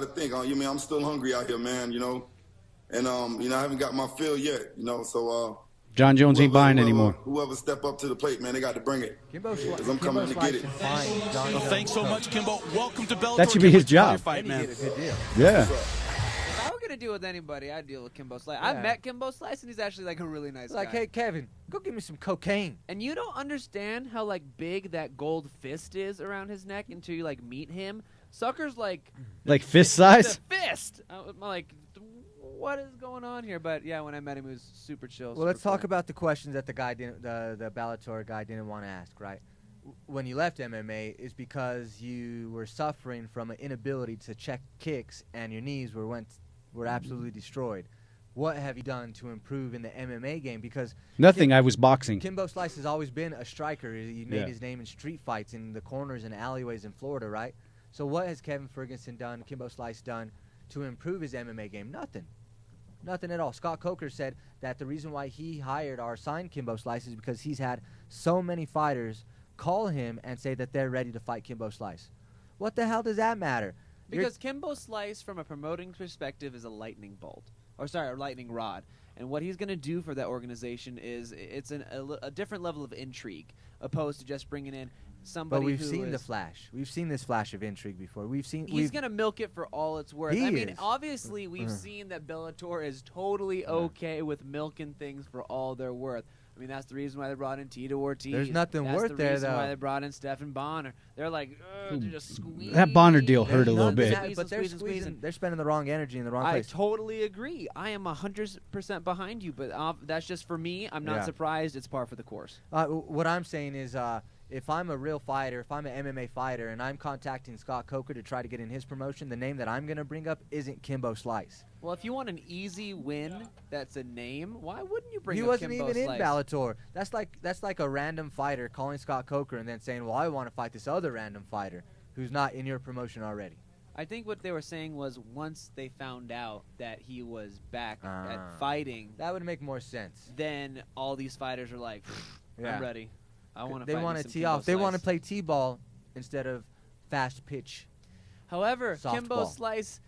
think. I'm still hungry out here, man. And I haven't got my fill yet. So. John Jones ain't buying anymore. Whoever step up to the plate, man, they got to bring it. Because I'm coming to get it. Well, thanks so much, Kimbo. Welcome to Bellator. That should be his job. Fight, man. Get a good deal. Yeah. If I were gonna deal with anybody, I'd deal with Kimbo Slice. Yeah. I've met Kimbo Slice, and he's actually like a really nice guy. Like, hey, Kevin, go give me some cocaine. And you don't understand how like big that gold fist is around his neck until you like meet him. Sucker's like Fist size? the fist. I'm like, what is going on here? But yeah, when I met him, he was super chill. Well, let's talk about the questions that the guy didn't, the Bellator guy didn't want to ask, right? When you left MMA, is because you were suffering from an inability to check kicks, and your knees were absolutely destroyed. What have you done to improve in the MMA game? Because nothing. I was boxing. Kimbo Slice has always been a striker. He made his name in street fights in the corners and alleyways in Florida, right? So what has Kevin Ferguson done, Kimbo Slice done, to improve his MMA game? Nothing. Nothing at all. Scott Coker said that the reason why he hired or signed Kimbo Slice is because he's had so many fighters call him and say that they're ready to fight Kimbo Slice. What the hell does that matter? Because Kimbo Slice, from a promoting perspective, is a lightning bolt. A lightning rod. And what he's going to do for that organization is it's a different level of intrigue, opposed to just bringing in somebody. But we've seen the flash. We've seen this flash of intrigue before. He's going to milk it for all it's worth. He I mean, is. obviously, we've seen that Bellator is totally okay with milking things for all they're worth. I mean, that's the reason why they brought in Tito Ortiz. There's nothing that's worth the there, reason though. why they brought in Stephen Bonner. They're like, they're just squeezing. That Bonner deal hurt a little Squeezing, bit. squeezing, But they're squeezing. They're spending the wrong energy in the wrong I place. totally agree. I am 100% behind you, but that's just for me. I'm not surprised. It's par for the course. What I'm saying is, if I'm a real fighter, if I'm an MMA fighter, and I'm contacting Scott Coker to try to get in his promotion, the name that I'm going to bring up isn't Kimbo Slice. Well, if you want an easy win that's a name, why wouldn't you bring He up wasn't Kimbo even Slice? in Bellator. That's like a random fighter calling Scott Coker and then saying, well, I want to fight this other random fighter who's not in your promotion already. I think what they were saying was once they found out that he was back at fighting, that would make more sense. Then all these fighters are like, I'm ready. I want to They want to tee off. They want to play T-ball instead of fast pitch. However, softball. Kimbo Slice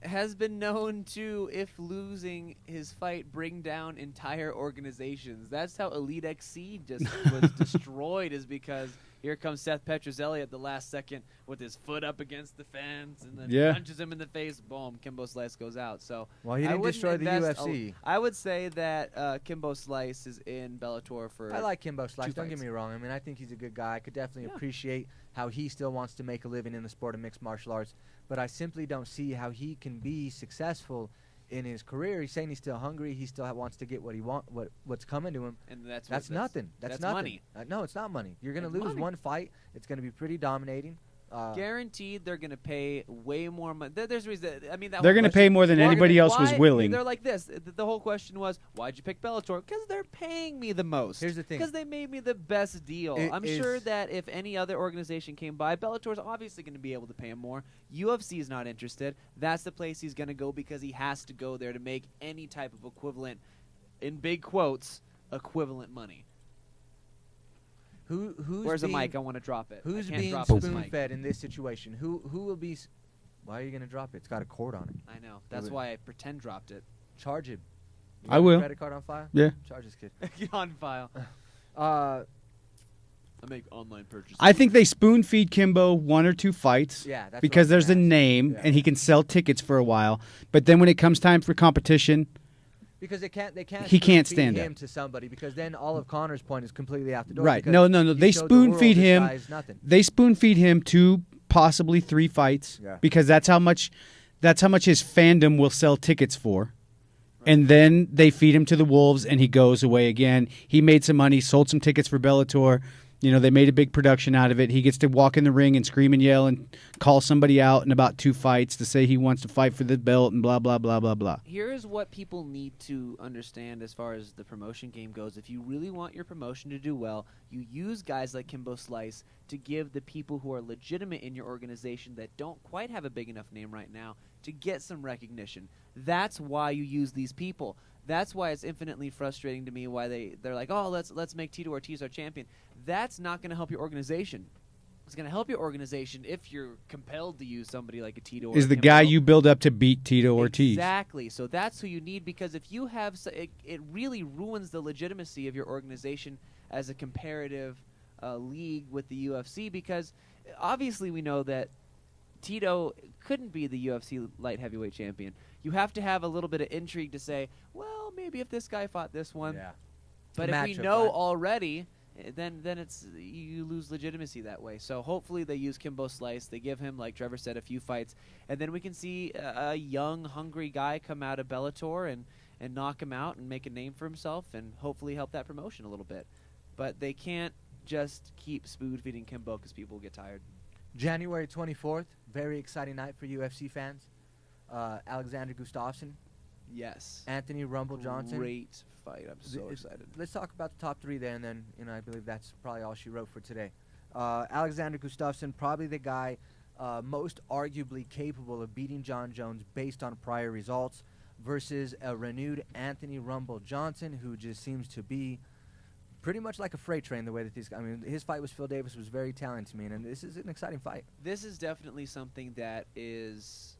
has been known to, if losing his fight, bring down entire organizations. That's how Elite XC just was destroyed, is because here comes Seth Petrozelli at the last second with his foot up against the fence and then punches him in the face. Boom, Kimbo Slice goes out. So well, he didn't destroy the UFC. I would say that Kimbo Slice is in Bellator for I like Kimbo Slice. Don't fights. get me wrong. I mean, I think he's a good guy. I could definitely appreciate how he still wants to make a living in the sport of mixed martial arts. But I simply don't see how he can be successful in his career. He's saying he's still hungry. He still wants to get what he what's coming to him. And that's nothing. That's nothing. Money. No, it's not money. You're going to lose money. one fight. It's going to be pretty dominating. Guaranteed, they're going to pay way more money. There's a reason. I mean, they're going to pay more than anybody else was willing. They're like this. The whole question was, why'd you pick Bellator? Because they're paying me the most. Here's the thing. Because they made me the best deal. I'm sure that if any other organization came by, Bellator's obviously going to be able to pay him more. UFC is not interested. That's the place he's going to go because he has to go there to make any type of equivalent, in big quotes, equivalent money. Who's Where's the mic? I want to drop it. Who's being spoon-fed in this situation? Who will be Why are you gonna drop it? It's got a cord on it. I know. That's why I pretend dropped it. Charge him. You I got a will. Credit card on file? Yeah. Charge this kid. On file. Uh, I make online purchases. I think they spoon feed Kimbo 1 or 2 fights. Yeah, that's because what I there's was a gonna ask. name Yeah. and he can sell tickets for a while. But then when it comes time for competition, because they can't He can't spoon-feed stand him it. to somebody, because then all of Connor's point is completely out the door. right? because No. you They showed the spoon world feed this him. guy's nothing. They spoon feed him 2, possibly 3 fights. Yeah. Because that's how much his fandom will sell tickets for. And then they feed him to the wolves, and he goes away again. He made some money, sold some tickets for Bellator. You know, they made a big production out of it. He gets to walk in the ring and scream and yell and call somebody out in about 2 fights to say he wants to fight for the belt and blah, blah, blah, blah, blah. Here's what people need to understand as far as the promotion game goes. If you really want your promotion to do well, you use guys like Kimbo Slice to give the people who are legitimate in your organization that don't quite have a big enough name right now to get some recognition. That's why you use these people. That's why it's infinitely frustrating to me why they're like, oh, let's make Tito Ortiz our champion. That's not going to help your organization. It's going to help your organization if you're compelled to use somebody like a Tito or Is a the Kimbo. guy you build up to beat Tito Ortiz. Exactly. So that's who you need, because if you have it really ruins the legitimacy of your organization as a comparative league with the UFC, because obviously we know that Tito couldn't be the UFC light heavyweight champion. You have to have a little bit of intrigue to say, well, maybe if this guy fought this one. Yeah. But The if we matchup, know right? already, then it's you lose legitimacy that way. So hopefully they use Kimbo Slice. They give him, like Trevor said, a few fights, and then we can see a young, hungry guy come out of Bellator and knock him out and make a name for himself and hopefully help that promotion a little bit. But they can't just keep spoon-feeding Kimbo because people get tired. January 24th, very exciting night for UFC fans. Alexander Gustafsson, Yes. Anthony Rumble Johnson. Great fight. I'm so excited. Let's talk about the top 3 there, and then I believe that's probably all she wrote for today. Alexander Gustafsson, probably the guy most arguably capable of beating John Jones based on prior results, versus a renewed Anthony Rumble Johnson, who just seems to be pretty much like a freight train the way that these guys. I mean, his fight with Phil Davis was very telling to me, and this is an exciting fight. This is definitely something that is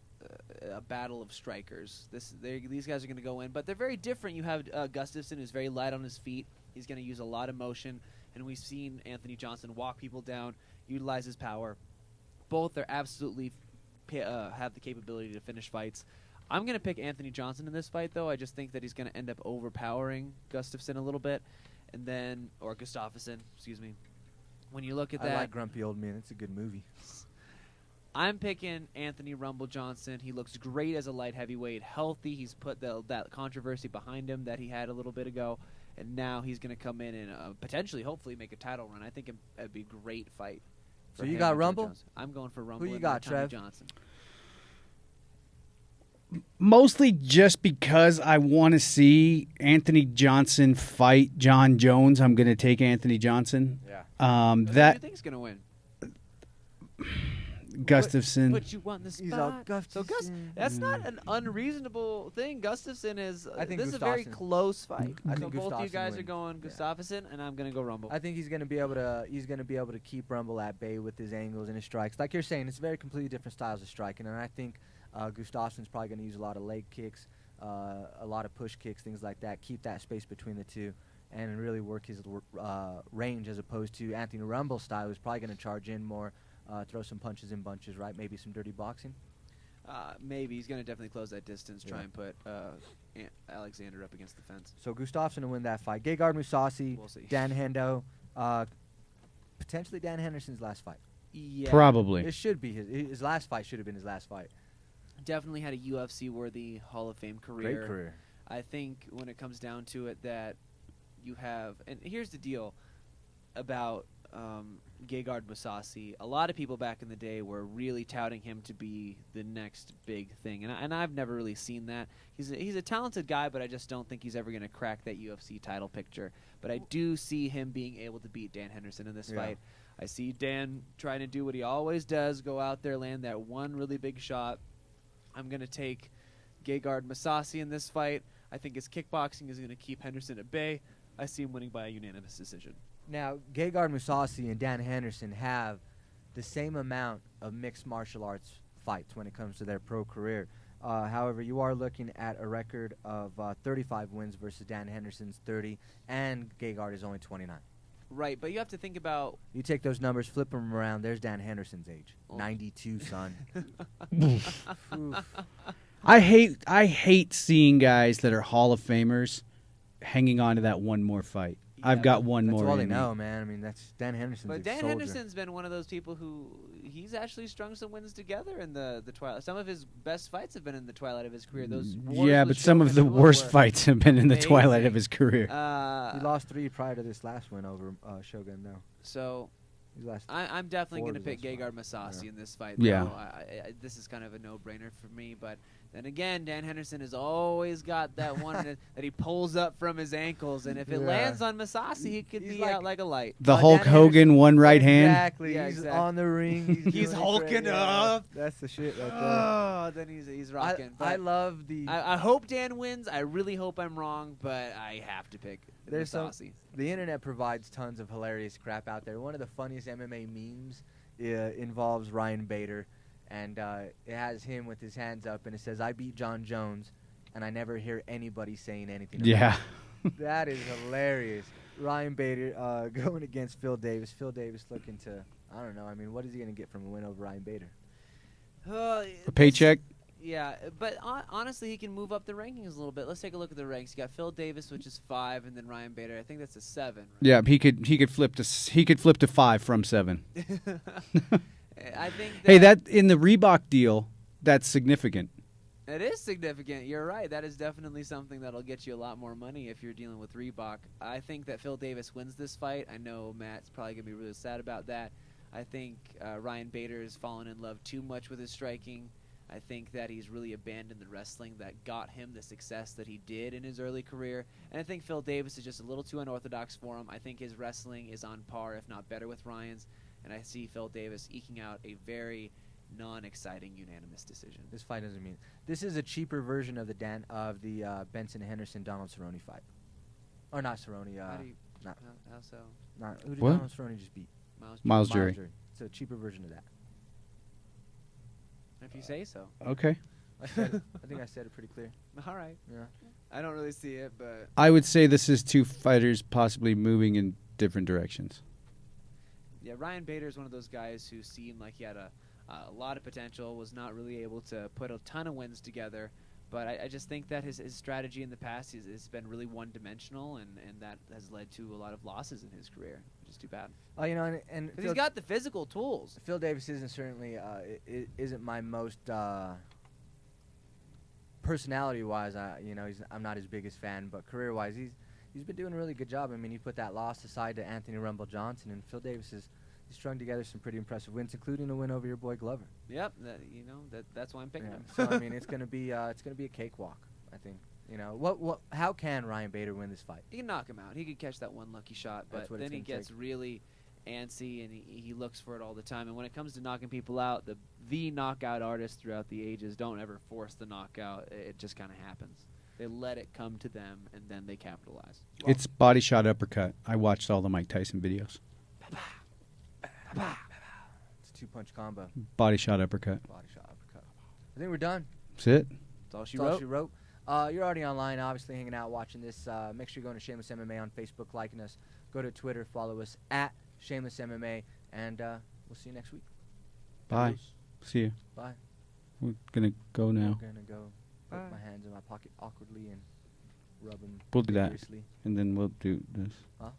a battle of strikers. These guys are going to go in, but they're very different. You have Gustafsson, who's very light on his feet. He's going to use a lot of motion, and we've seen Anthony Johnson walk people down, utilize his power. Both are absolutely have the capability to finish fights. I'm going to pick Anthony Johnson in this fight, though. I just think that he's going to end up overpowering Gustafsson a little bit, and then or Gustafsson, excuse me. When you look at that, I like Grumpy Old Man. It's a good movie. I'm picking Anthony Rumble Johnson. He looks great as a light heavyweight, healthy. He's put that controversy behind him that he had a little bit ago, and now he's going to come in and potentially, hopefully, make a title run. I think it'd be a great fight. So you got Rumble? Johnson. I'm going for Rumble. Who you and got, Tommy Trev? Johnson. Mostly just because I want to see Anthony Johnson fight John Jones, I'm going to take Anthony Johnson. Yeah. Who do you think's going to win? Gustafsson. Put you on the He's all spot. So that's not an unreasonable thing. Gustafsson is. I think this is a very Gustafsson. close fight. I So think both you Gustafsson guys are wins. going Yeah. Gustafsson, and I'm going to go Rumble. I think he's going to be able to keep Rumble at bay with his angles and his strikes. Like you're saying, it's very completely different styles of striking, and I think Gustafsson's probably going to use a lot of leg kicks, a lot of push kicks, things like that. Keep that space between the two, and really work his range, as opposed to Anthony Rumble's style, who's probably going to charge in more, throw some punches in bunches, right? Maybe some dirty boxing. Maybe he's going to definitely close that distance. Try Yeah. and put Alexander up against the fence. So Gustafsson will win that fight. Gegard Mousasi, We'll see. Dan Hendo, potentially Dan Henderson's last fight. Yeah, Probably. It should be his last fight. Should have been his last fight. definitely had a UFC-worthy Hall of Fame career. Great career. I think when it comes down to it, that you have, and here's the deal about Gegard Mousasi. A lot of people back in the day were really touting him to be the next big thing, and I've never really seen that. He's a talented guy, but I just don't think he's ever going to crack that UFC title picture. But I do see him being able to beat Dan Henderson in this fight. I see Dan trying to do what he always does, go out there, land that one really big shot. I'm going to take Gegard Mousasi in this fight. I think his kickboxing is going to keep Henderson at bay. I see him winning by a unanimous decision. Now, Gegard Mousasi and Dan Henderson have the same amount of mixed martial arts fights when it comes to their pro career. However, you are looking at a record of 35 wins versus Dan Henderson's 30, and Gegard is only 29. Right, but you have to think about... You take those numbers, flip them around, there's Dan Henderson's age. 92, son. I hate seeing guys that are Hall of Famers hanging on to that one more fight. Yeah, I've got one that's more. all in they me. know, man. I mean, that's Dan Henderson's But a Dan soldier. Henderson's been one of those people who he's actually strung some wins together in the twilight. Some of his best fights have been in the twilight of his career. Those wars Yeah, with but some of Shogun the and Wolf worst were fights have been in the amazing. twilight of his career. He lost 3 prior to this last win over Shogun, though. So He's lost I'm definitely 4 going to of pick his Gegard last Mousasi fight. in this fight. Yeah. Though. This is kind of a no-brainer for me. But then again, Dan Henderson has always got that one that he pulls up from his ankles, and if it Yeah. lands on Mousasi, he could He's be like- out like a light. The Dan Hulk Hogan Henderson- one right hand. Exactly. Yeah, He's exactly. on the ring. He's doing hulking great. Yeah, up. That's the shit right there. Oh, then he's rocking. I love the... I hope Dan wins. I really hope I'm wrong, but I have to pick There's some- Mousasi. The internet provides tons of hilarious crap out there. One of the funniest MMA memes involves Ryan Bader, and it has him with his hands up, and it says, "I beat John Jones, and I never hear anybody saying anything about Yeah. it." That is hilarious. Ryan Bader going against Phil Davis. Phil Davis looking to, I don't know, I mean, what is he going to get from a win over Ryan Bader? A paycheck. Yeah, but honestly, he can move up the rankings a little bit. Let's take a look at the ranks. You got Phil Davis, which is 5, and then Ryan Bader. I think that's a 7. Right? Yeah, he could flip to 5 from 7. I think Hey, that in the Reebok deal, that's significant. it is significant. You're right. That is definitely something that'll get you a lot more money if you're dealing with Reebok. I think that Phil Davis wins this fight. I know Matt's probably going to be really sad about that. I think Ryan Bader has fallen in love too much with his striking. I think that he's really abandoned the wrestling that got him the success that he did in his early career. And I think Phil Davis is just a little too unorthodox for him. I think his wrestling is on par, if not better, with Ryan's. And I see Phil Davis eking out a very non-exciting unanimous decision. This fight doesn't mean... This is a cheaper version of the Benson Henderson Donald Cerrone fight. Or not Cerrone. How do you, not, how so? not, who did What? Donald Cerrone just beat? Miles Jury. It's a cheaper version of that. If you say so. Okay. I think I said it pretty clear. All right. Yeah. I don't really see it, but I would say this is 2 fighters possibly moving in different directions. yeah, Ryan Bader is one of those guys who seemed like he had a lot of potential, was not really able to put a ton of wins together. But I just think that his strategy in the past has been really one-dimensional, and that has led to a lot of losses in his career, which is too bad. You know, and Because he's got the physical tools. Phil Davis isn't certainly isn't my most personality-wise. I'm not his biggest fan, but career-wise, he's been doing a really good job. I mean, you put that loss aside to Anthony Rumble Johnson, and Phil Davis he's strung together some pretty impressive wins, including a win over your boy Glover. Yep, that's why I'm picking him. So I mean, it's gonna be a cakewalk. I think. You know, how can Ryan Bader win this fight? He can knock him out. He could catch that one lucky shot, That's but what then it's he gonna gets take. really antsy, and he looks for it all the time. And when it comes to knocking people out, the knockout artists throughout the ages don't ever force the knockout. It just kind of happens. They let it come to them, and then they capitalize. It's body shot uppercut. I watched all the Mike Tyson videos. It's a 2-punch combo. Body shot uppercut. Body shot uppercut. I think we're done. That's it. That's all she That's all wrote. she wrote. You're already online, obviously hanging out, watching this. Make sure you're going to Shameless MMA on Facebook, liking us. Go to Twitter, follow us at Shameless MMA, and we'll see you next week. Bye. See you. Bye. We're gonna go now. I'm gonna go put my hands in my pocket awkwardly and rub them We'll do that, vigorously. and then we'll do this. Huh?